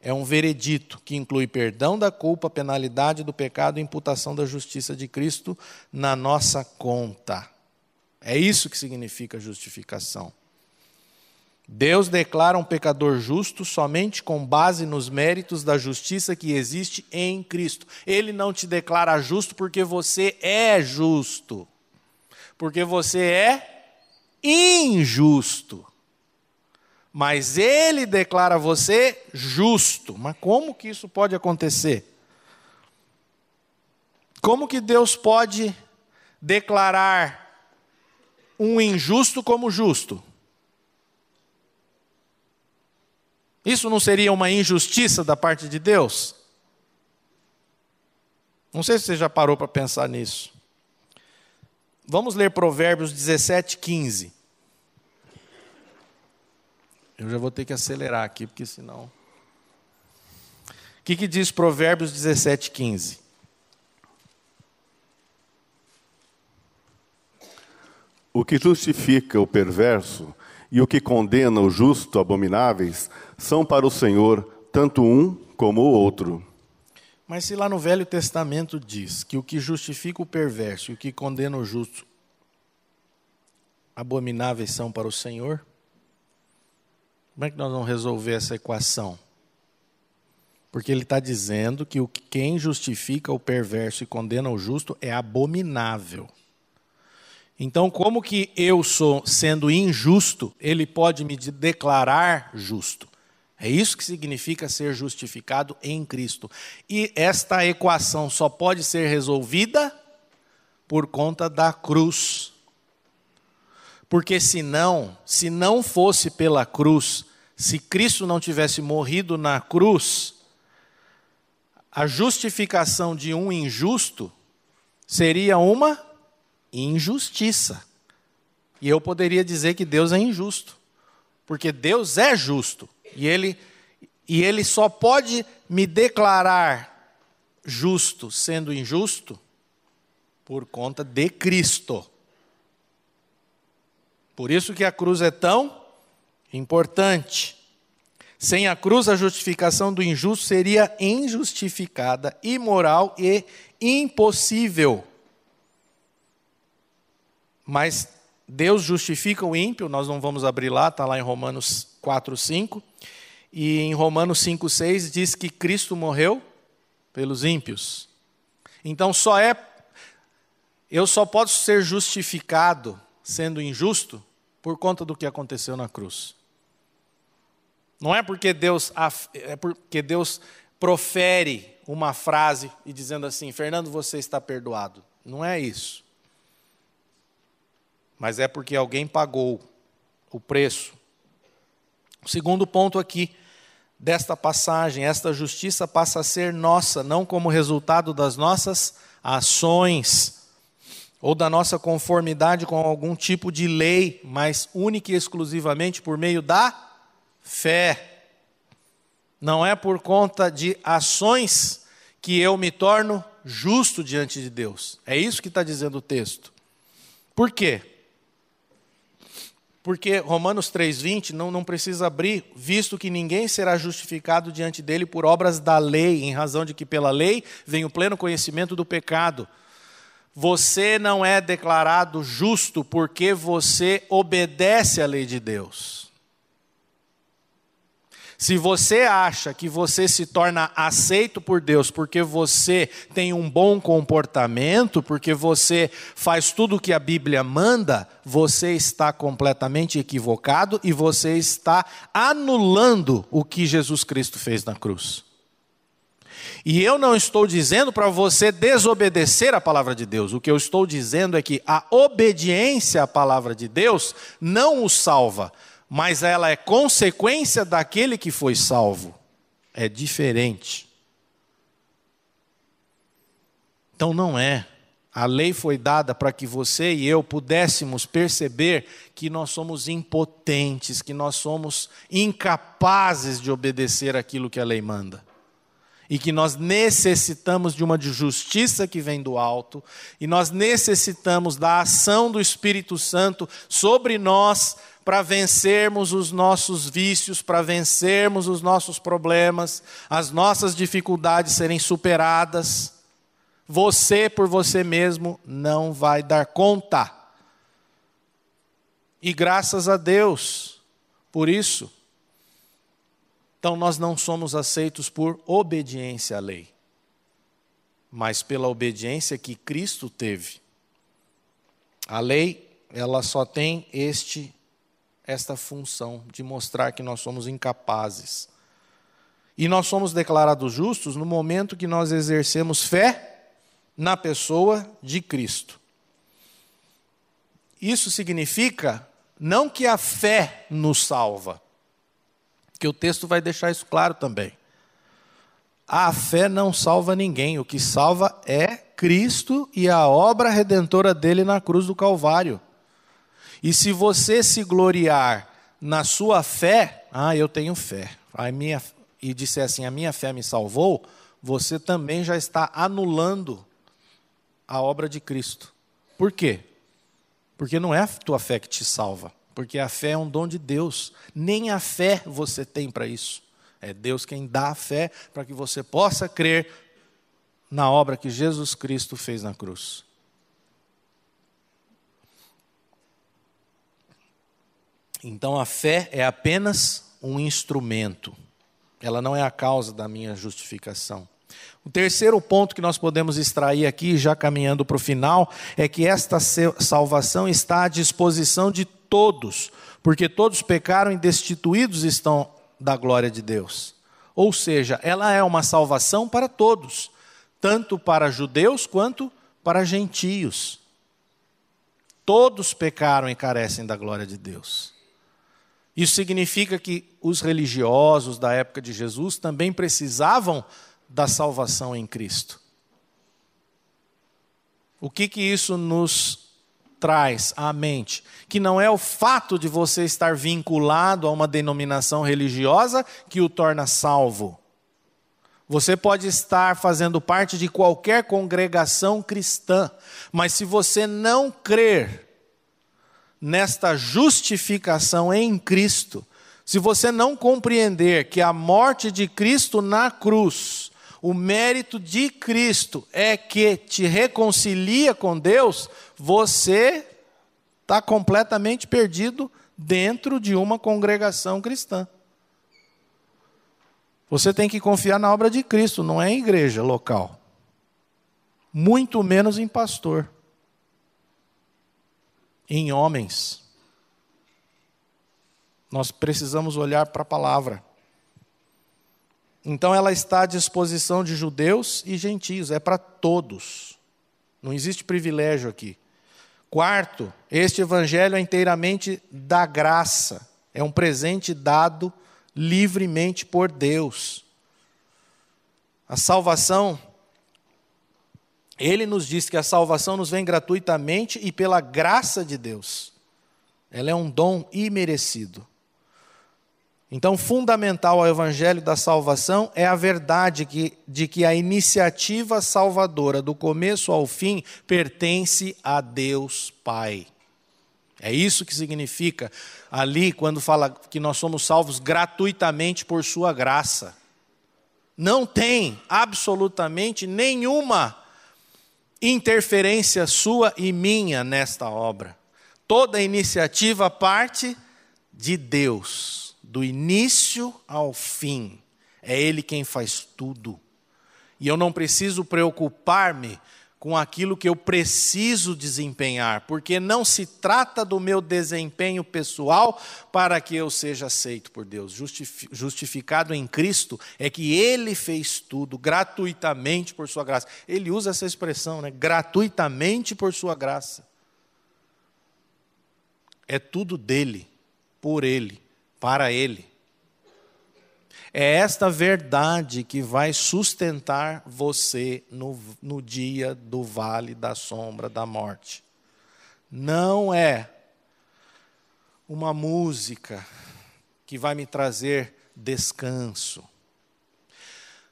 É um veredito que inclui perdão da culpa, penalidade do pecado e imputação da justiça de Cristo na nossa conta. É isso que significa justificação. Deus declara um pecador justo somente com base nos méritos da justiça que existe em Cristo. Ele não te declara justo porque você é justo. Porque você é injusto. Mas Ele declara você justo. Mas como que isso pode acontecer? Como que Deus pode declarar um injusto como justo? Isso não seria uma injustiça da parte de Deus? Não sei se você já parou para pensar nisso. Vamos ler Provérbios 17:15. Eu já vou ter que acelerar aqui, porque senão... O que diz Provérbios 17:15? O que justifica o perverso e o que condena o justo abomináveis são para o Senhor tanto um como o outro. Mas se lá no Velho Testamento diz que o que justifica o perverso e o que condena o justo abomináveis são para o Senhor? Como é que nós vamos resolver essa equação? Porque ele está dizendo que quem justifica o perverso e condena o justo é abominável. Então, como que eu sou, sendo injusto, ele pode me declarar justo? É isso que significa ser justificado em Cristo. E esta equação só pode ser resolvida por conta da cruz. Porque senão, se não fosse pela cruz, se Cristo não tivesse morrido na cruz, a justificação de um injusto seria uma injustiça. E eu poderia dizer que Deus é injusto, porque Deus é justo. E ele só pode me declarar justo sendo injusto por conta de Cristo. Por isso que a cruz é tão importante. Sem a cruz, a justificação do injusto seria injustificada, imoral e impossível. Mas Deus justifica o ímpio, nós não vamos abrir lá, está lá em Romanos 4:5. E em Romanos 5:6 diz que Cristo morreu pelos ímpios. Então eu só posso ser justificado sendo injusto por conta do que aconteceu na cruz. Não é porque Deus profere uma frase e dizendo assim, Fernando, você está perdoado. Não é isso. Mas é porque alguém pagou o preço. O segundo ponto aqui desta passagem, esta justiça passa a ser nossa, não como resultado das nossas ações ou da nossa conformidade com algum tipo de lei, mas única e exclusivamente por meio da fé. Não é por conta de ações que eu me torno justo diante de Deus. É isso que está dizendo o texto. Por quê? Porque Romanos 3:20 não precisa abrir, visto que ninguém será justificado diante dele por obras da lei, em razão de que pela lei vem o pleno conhecimento do pecado. Você não é declarado justo porque você obedece à lei de Deus. Se você acha que você se torna aceito por Deus porque você tem um bom comportamento, porque você faz tudo o que a Bíblia manda, você está completamente equivocado e você está anulando o que Jesus Cristo fez na cruz. E eu não estou dizendo para você desobedecer a palavra de Deus. O que eu estou dizendo é que a obediência à palavra de Deus não o salva, mas ela é consequência daquele que foi salvo. É diferente. Então não é. A lei foi dada para que você e eu pudéssemos perceber que nós somos impotentes, que nós somos incapazes de obedecer aquilo que a lei manda. E que nós necessitamos de uma justiça que vem do alto, e nós necessitamos da ação do Espírito Santo sobre nós, para vencermos os nossos vícios, para vencermos os nossos problemas, as nossas dificuldades serem superadas. Você, por você mesmo, não vai dar conta. E graças a Deus por isso. Então nós não somos aceitos por obediência à lei, mas pela obediência que Cristo teve. A lei, ela só tem esta função de mostrar que nós somos incapazes. E nós somos declarados justos no momento que nós exercemos fé na pessoa de Cristo. Isso significa não que a fé nos salva, que o texto vai deixar isso claro também. A fé não salva ninguém, o que salva é Cristo e a obra redentora dele na cruz do Calvário. E se você se gloriar na sua fé, eu tenho fé, e disser assim, a minha fé me salvou, você também já está anulando a obra de Cristo. Por quê? Porque não é a tua fé que te salva, porque a fé é um dom de Deus, nem a fé você tem para isso. É Deus quem dá a fé para que você possa crer na obra que Jesus Cristo fez na cruz. Então a fé é apenas um instrumento. Ela não é a causa da minha justificação. O terceiro ponto que nós podemos extrair aqui, já caminhando para o final, é que esta salvação está à disposição de todos, porque todos pecaram e destituídos estão da glória de Deus. Ou seja, ela é uma salvação para todos, tanto para judeus quanto para gentios. Todos pecaram e carecem da glória de Deus. Isso significa que os religiosos da época de Jesus também precisavam da salvação em Cristo. O que isso nos traz à mente? Que não é o fato de você estar vinculado a uma denominação religiosa que o torna salvo. Você pode estar fazendo parte de qualquer congregação cristã, mas se você não crer nesta justificação em Cristo, se você não compreender que a morte de Cristo na cruz, o mérito de Cristo é que te reconcilia com Deus, você está completamente perdido dentro de uma congregação cristã. Você tem que confiar na obra de Cristo, não é em igreja local. Muito menos em pastor. Em homens. Nós precisamos olhar para a palavra. Então ela está à disposição de judeus e gentios, é para todos. Não existe privilégio aqui. Quarto, este evangelho é inteiramente da graça. É um presente dado livremente por Deus. A salvação, ele nos diz que a salvação nos vem gratuitamente e pela graça de Deus. Ela é um dom imerecido. Então, fundamental ao evangelho da salvação é a verdade de que a iniciativa salvadora, do começo ao fim, pertence a Deus Pai. É isso que significa ali quando fala que nós somos salvos gratuitamente por sua graça. Não tem absolutamente nenhuma interferência sua e minha nesta obra. Toda a iniciativa parte de Deus. Do início ao fim, é Ele quem faz tudo. E eu não preciso preocupar-me com aquilo que eu preciso desempenhar, porque não se trata do meu desempenho pessoal para que eu seja aceito por Deus. Justificado em Cristo é que Ele fez tudo gratuitamente por sua graça. Ele usa essa expressão, né? Gratuitamente por sua graça. É tudo dele, por Ele. Para Ele. É esta verdade que vai sustentar você no dia do vale da sombra da morte. Não é uma música que vai me trazer descanso.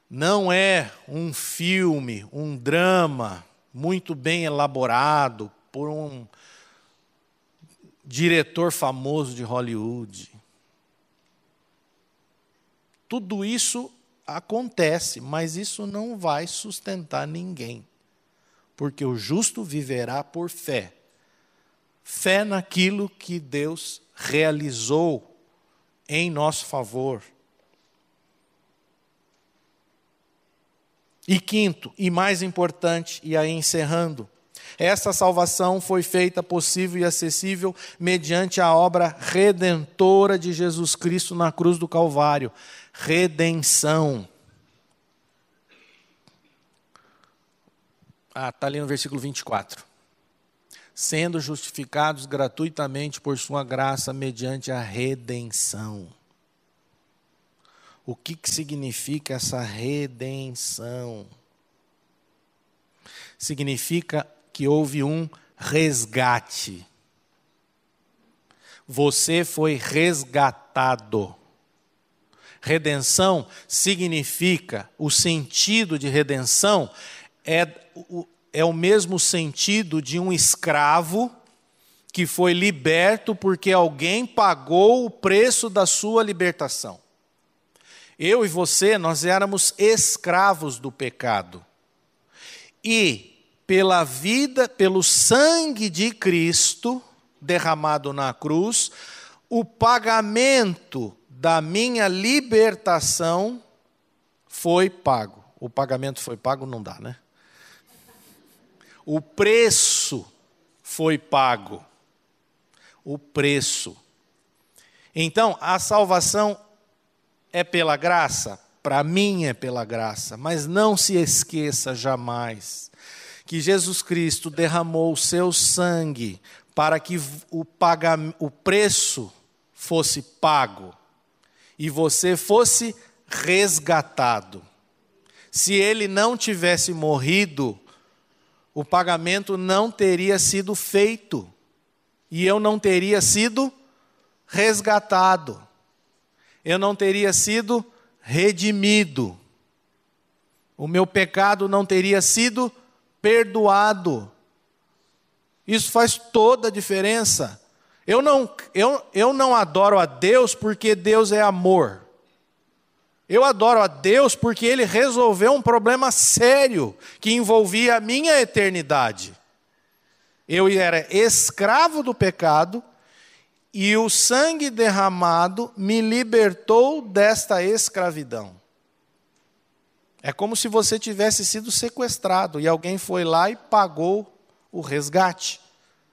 Não é um filme, um drama muito bem elaborado por um diretor famoso de Hollywood. Tudo isso acontece, mas isso não vai sustentar ninguém. Porque o justo viverá por fé. Fé naquilo que Deus realizou em nosso favor. E quinto, e mais importante, e aí encerrando, essa salvação foi feita possível e acessível mediante a obra redentora de Jesus Cristo na cruz do Calvário. Redenção. Está ali no versículo 24. Sendo justificados gratuitamente por sua graça mediante a redenção. O que significa essa redenção? Significa que houve um resgate. Você foi resgatado. Redenção significa, o sentido de redenção é o mesmo sentido de um escravo que foi liberto porque alguém pagou o preço da sua libertação. Eu e você, nós éramos escravos do pecado. E pela vida, pelo sangue de Cristo derramado na cruz, o pagamento da minha libertação foi pago. O pagamento foi pago, não dá, né? O preço foi pago. O preço. Então, a salvação é pela graça? Para mim é pela graça. Mas não se esqueça jamais que Jesus Cristo derramou o seu sangue para que o preço fosse pago e você fosse resgatado. Se ele não tivesse morrido, o pagamento não teria sido feito e eu não teria sido resgatado. Eu não teria sido redimido. O meu pecado não teria sido perdoado. Isso faz toda a diferença. Eu não adoro a Deus porque Deus é amor. Eu adoro a Deus porque Ele resolveu um problema sério que envolvia a minha eternidade. Eu era escravo do pecado e o sangue derramado me libertou desta escravidão. É como se você tivesse sido sequestrado e alguém foi lá e pagou o resgate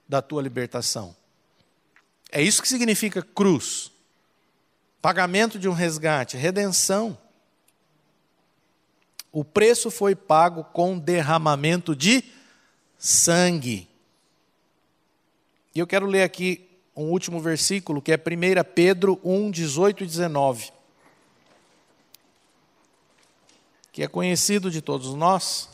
da tua libertação. É isso que significa cruz. Pagamento de um resgate, redenção. O preço foi pago com derramamento de sangue. E eu quero ler aqui um último versículo, que é 1 Pedro 1, 18 e 19. Que é conhecido de todos nós.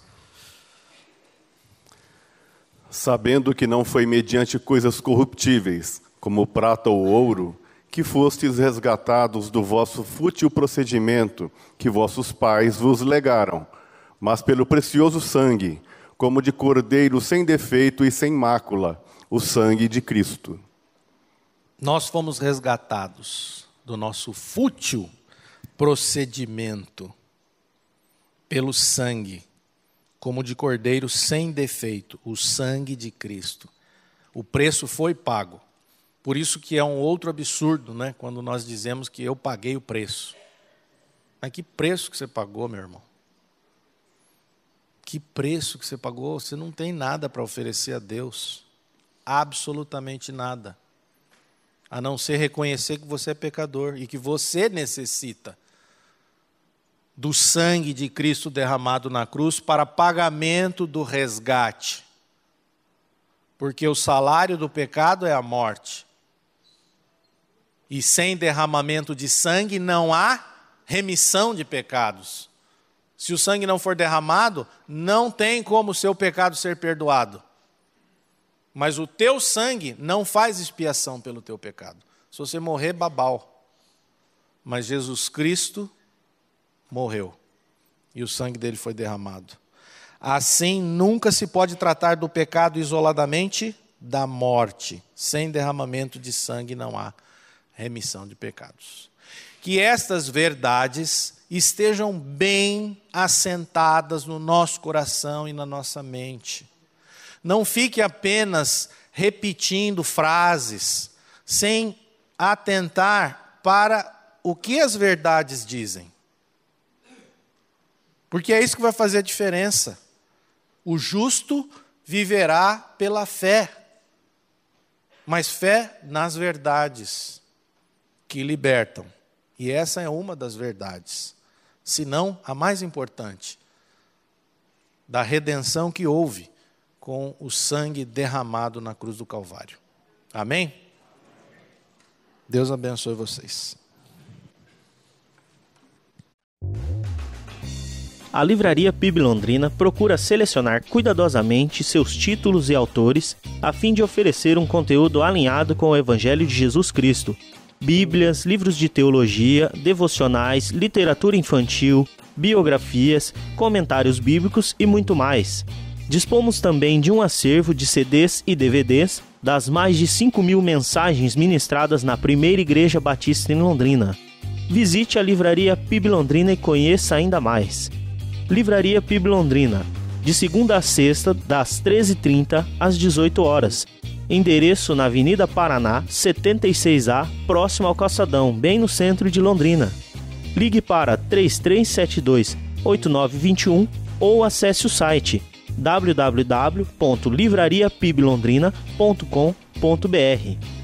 Sabendo que não foi mediante coisas corruptíveis, como prata ou ouro, que fostes resgatados do vosso fútil procedimento que vossos pais vos legaram, mas pelo precioso sangue, como de cordeiro sem defeito e sem mácula, o sangue de Cristo. Nós fomos resgatados do nosso fútil procedimento pelo sangue, como de cordeiro sem defeito, o sangue de Cristo. O preço foi pago. Por isso que é um outro absurdo, né? Quando nós dizemos que eu paguei o preço. Mas que preço que você pagou, meu irmão? Que preço que você pagou? Você não tem nada para oferecer a Deus. Absolutamente nada. A não ser reconhecer que você é pecador e que você necessita do sangue de Cristo derramado na cruz para pagamento do resgate. Porque o salário do pecado é a morte. E sem derramamento de sangue não há remissão de pecados. Se o sangue não for derramado, não tem como o seu pecado ser perdoado. Mas o teu sangue não faz expiação pelo teu pecado. Se você morrer, babau. Mas Jesus Cristo morreu. E o sangue dele foi derramado. Assim, nunca se pode tratar do pecado isoladamente da morte. Sem derramamento de sangue não há remissão de pecados. Que estas verdades estejam bem assentadas no nosso coração e na nossa mente. Não fique apenas repetindo frases, sem atentar para o que as verdades dizem. Porque é isso que vai fazer a diferença. O justo viverá pela fé, mas fé nas verdades que libertam. E essa é uma das verdades, se não a mais importante, da redenção que houve com o sangue derramado na cruz do Calvário. Amém? Deus abençoe vocês. A Livraria PIB Londrina procura selecionar cuidadosamente seus títulos e autores a fim de oferecer um conteúdo alinhado com o Evangelho de Jesus Cristo. Bíblias, livros de teologia, devocionais, literatura infantil, biografias, comentários bíblicos e muito mais. Dispomos também de um acervo de CDs e DVDs das mais de 5.000 mensagens ministradas na Primeira Igreja Batista em Londrina. Visite a Livraria PIB Londrina e conheça ainda mais. Livraria PIB Londrina, de segunda a sexta, das 13h30 às 18 horas. Endereço na Avenida Paraná, 76A, próximo ao Calçadão, bem no centro de Londrina. Ligue para 3372-8921 ou acesse o site www.livrariapiblondrina.com.br.